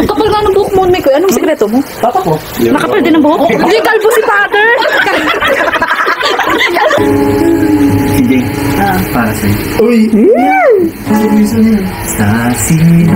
Ang kapal nga ng buhok mo, Mikoy. Anong sekreto mo? Papa ko. Nakapal din ang buhok? Hindi, kalbo si father! Hindi. Para sa'yo. Uy! Sa sino?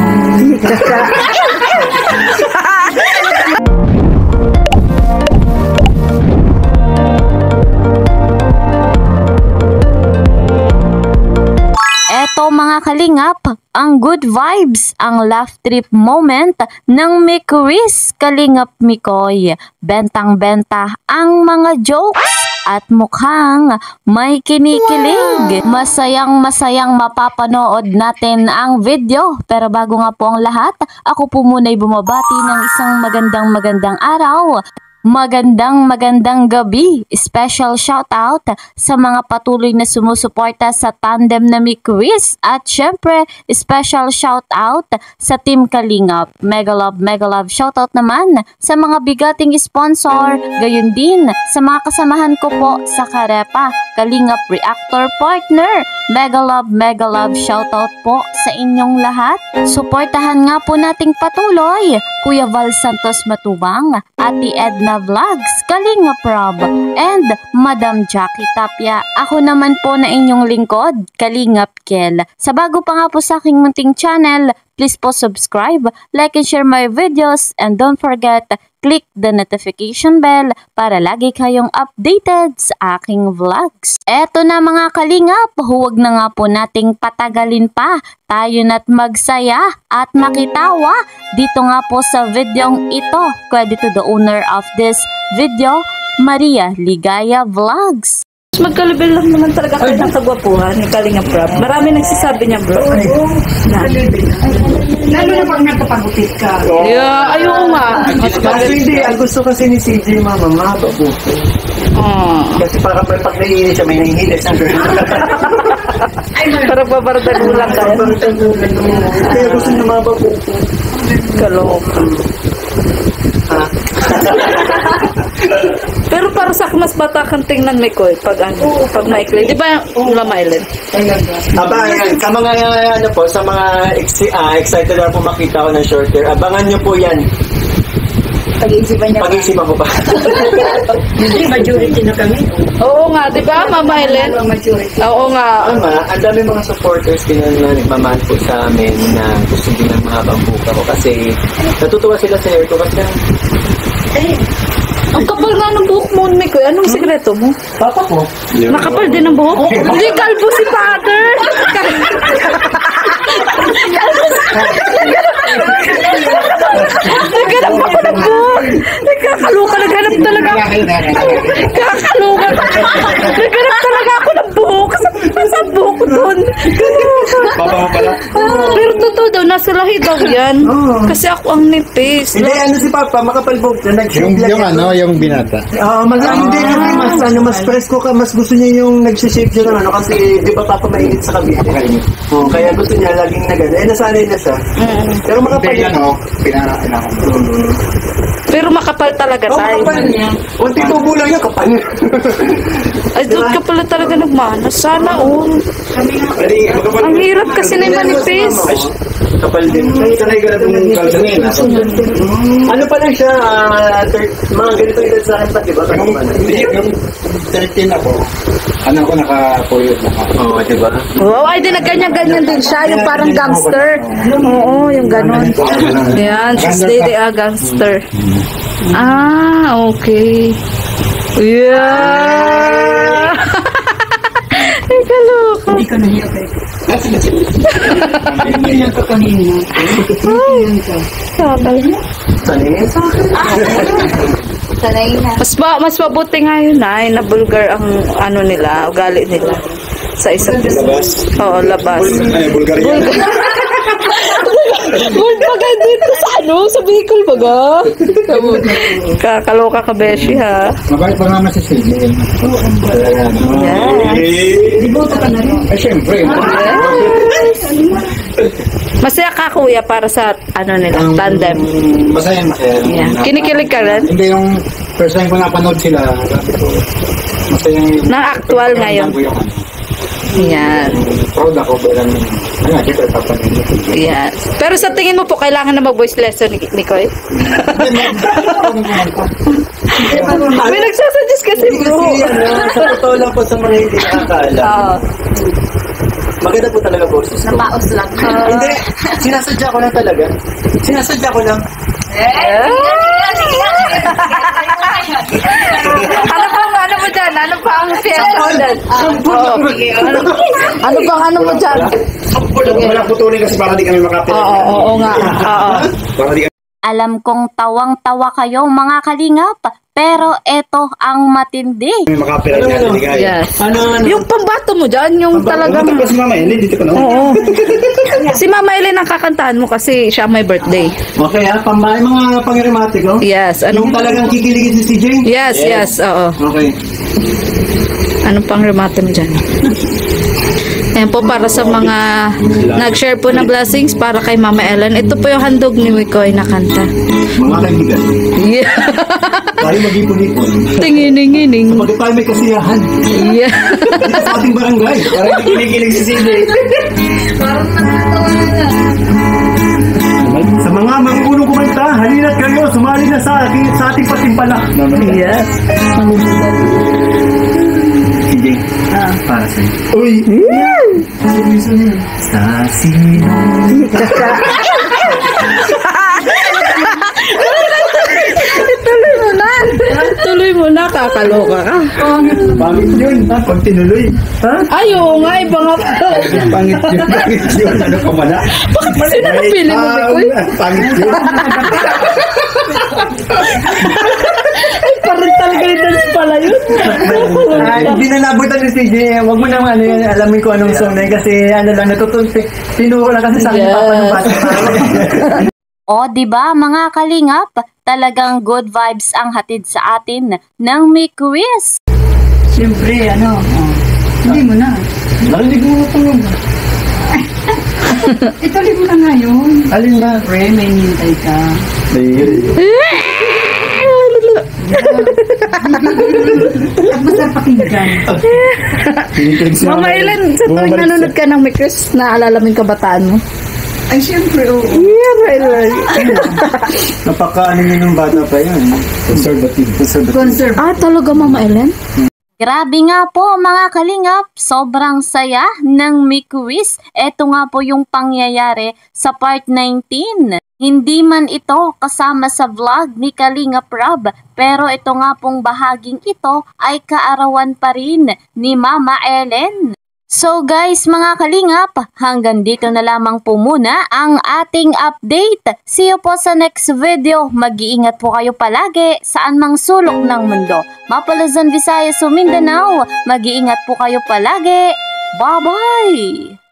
Eto mga kalingap, ang good vibes, ang laugh trip moment ng Mikoris Kalingap Mikoy. Bentang-benta ang mga jokes at mukhang may kinikilig. Masayang-masayang mapapanood natin ang video. Pero bago nga po ang lahat, ako po muna'y bumabati ng isang magandang araw. Magandang gabi. Special shoutout sa mga patuloy na sumusuporta sa tandem na Mikoris. At syempre, special shoutout sa Team Kalingap. Mega love shoutout naman sa mga bigating sponsor. Gayon din sa mga kasamahan ko po sa Karepa, Kalingap Reactor Partner. Mega love shoutout po sa inyong lahat. Suportahan nga po nating patuloy Kuya Val Santos Matubang, Ate Edna Vlogs, Kalingap Rob, and Madam Jackie Tapia. Ako naman po na inyong lingkod, Kalingap Kel. Sa bago pa nga po sa aking munting channel, please po subscribe, like and share my videos, and don't forget, click the notification bell para lagi kayong updated sa aking vlogs. Eto na mga kalingap, huwag na nga po nating patagalin pa. Tayo na't magsaya at makitawa dito nga po sa videong ito. Credit to the owner of this video, Maria Ligaya Vlogs. Magkalibel lang naman talaga kayo ng kagwapuhan ni Kalingap Rob. Marami nagsasabi niya, bro. Lalo na pag nagpapagutit ka. Yeah, ayoko nga. Kasi hindi, ang gusto kasi ni CJ, mama, mahaba po. Kasi para pag naiinis siya, may naiinis na girl. Para pabardagulan ka. Kaya gusto niya mahaba po. Kaloka. Pero para sa akin, mas bata kang tingnan, Mikoy, pag maikli. Di ba yung Lamailen? Aba, ano po, sa mga excited na po makita ko ng short hair, abangan nyo po yan. Pag-iisipan niya. Pag-iisipan ko pa. Hindi, majority na kami. Oo nga, di ba, Mama Helen? Oo nga. Ang dami mga supporters din na nagmamahal po sa amin na gusto din ng mahabang buka ko kasi natutuwa sila sa hair ko kasi ang kapal nga ng buhok mo, Mikoy. Anong sekreto mo? Papa ko. Nakapal din ang buhok? Hindi, kalbo si father! Naghanap ako ng buhok! Nagkakaluka, naghanap talaga ako. Nagkakaluka. Naghanap talaga ako ng buhok. Sa buhok ko doon. Papa mo pala? Pero totoo daw, nasa lahi daw yan. Kasi ako ang nipis. Hindi, ano si Papa, makapal buhok na nag-shave lang. Yung binata. Hindi, mas presko ka, mas gusto niya yung nag-shape siya ng kasi di ba Papa mainit sa kabit. Kaya gusto niya laging na gano'n. Nasanay na siya. Pero makapal yan. Pero makapal talaga tayo. Kunti tubo lang yan, kapal. Ay, doon ka pala talaga nagmanas. Sana, Ang hirap kasi na manipis. Kapal din. Sanay ka na itong kalsanin. Ano pa lang siya, mga ganito edad sa akin pa, di ba? Yung 13 ako, ko naka-puyot na ako. Oo, di ba? Wow, ay din ganyan din siya. Yung parang gangster. Oo, yung ganon. Yan, she's dating a gangster. Okay. Yeah! Ay, kaloka. Hindi ka nahiyak eh. Hindi ka kanina. Sanay sa akin. Sanay na. Mas mabuti nga yun na bulgar ang ano nila, ugali nila sa isa't isa. Oo, labas. Bulgaria. Baga dito sa sa vehicle baga. Kakaloka ka, Beshi, ha? Mabait pa naman si Silvia. Yes. Diboto ka na rin. Eh, syempre. Masaya ka, kuya, para sa nila, tandem. Masaya. Yeah. Kinikilig ka rin? Hindi, yung first time ko napanood sila. Masaya yung... Na actual ngayon. Yan. Proud ako bilang, siyempre papaningin. Yan. Pero sa tingin mo po, kailangan na mag-voice lesson ni Koy? May nagsasuggest kasi bro. Kasi sa totoo lang po sa mga hindi nakakaalam. Oo. Maganda po talaga boses ko. Paos lang. Hindi, sinasadya ko lang talaga. Sinasadya ko lang. Ano mo dyan? Ano pa ang fiesta mo dyan? Ano mo dyan? Walang putulin kasi baka di kami makapila. Oo nga. Oo. Baka di Alam kong tawang-tawa kayo mga kalingap, pero eto ang matindi. kami makapila niya. Hindi kaya. Yes. Ano? Yung pambato mo dyan, yung talagang... Talagang... si Mama Ellen, dito ka na. Oo. Si Mama Ellen ang kakantahan mo kasi siya may birthday. Okay pambahay mga pangirimatic, oh? Yes. Yung talagang kikiligin si CJ? Yes. Oo. Okay. Ano pang remate mo dyan? Ayan po para sa mga nag-share po na blessings para kay Mama Ellen. Ito po yung handog ni Mikoy na kanta. Mga kaibigan. Yeah. Tayo mag-ipon-ipon. Tingining-ining. Kapag tayo may kasiyahan. Yeah. Dito sa ating barangay. Parang kinikilig si CJ. Sa mga marunong kumanta, halina't kayo, sumali na sa ating patimpala. Yes. CJ, para sa'yo. Uy! Sa sino? Tuloy mo na, kakaloka ka. Pangit yun, ha? Pag tinuloy. Ha? Ay, oo nga, iba nga po. Pangit yun. Ano ka mala? Bakit sino napili mo, Mikoy? Pangit yun. Parang talaga yung dance pala yun. Hindi na nabutan ni CJ. Huwag mo naman alamin ko anong song na yun kasi ano lang, tinuro lang kasi sa akin Yes. papa ng bata. O di ba mga kalingap, talagang good vibes ang hatid sa atin ng Mikoris. Siyempre, hindi mo na. Narinig mo ito yun. Ituloy mo na ngayon. Alin ba? Pre, may nintay ka. At masarap pakinggan. Mama Ellen, sa tuwing nanonood ka ng Mikoris, naalala mo yung kabataan mo? Ay, siyempre, oo. Yeah, right. Napaka-ano nyo ng bata pa yan. Conservative. Conserve. Ah, talaga Mama Ellen? Grabe nga po mga kalingap, sobrang saya ng Mikoris. Ito nga po yung pangyayari sa part 19. Hindi man ito kasama sa vlog ni Kalingap Rob, pero ito nga pong bahaging ito ay kaarawan pa rin ni Mama Ellen. So guys mga kalingap, hanggang dito na lamang po muna ang ating update. See you po sa next video. Mag-iingat po kayo palagi saan mang sulok ng mundo. Mapalazan, Visayas o Mindanao, mag-iingat po kayo palagi. Bye-bye!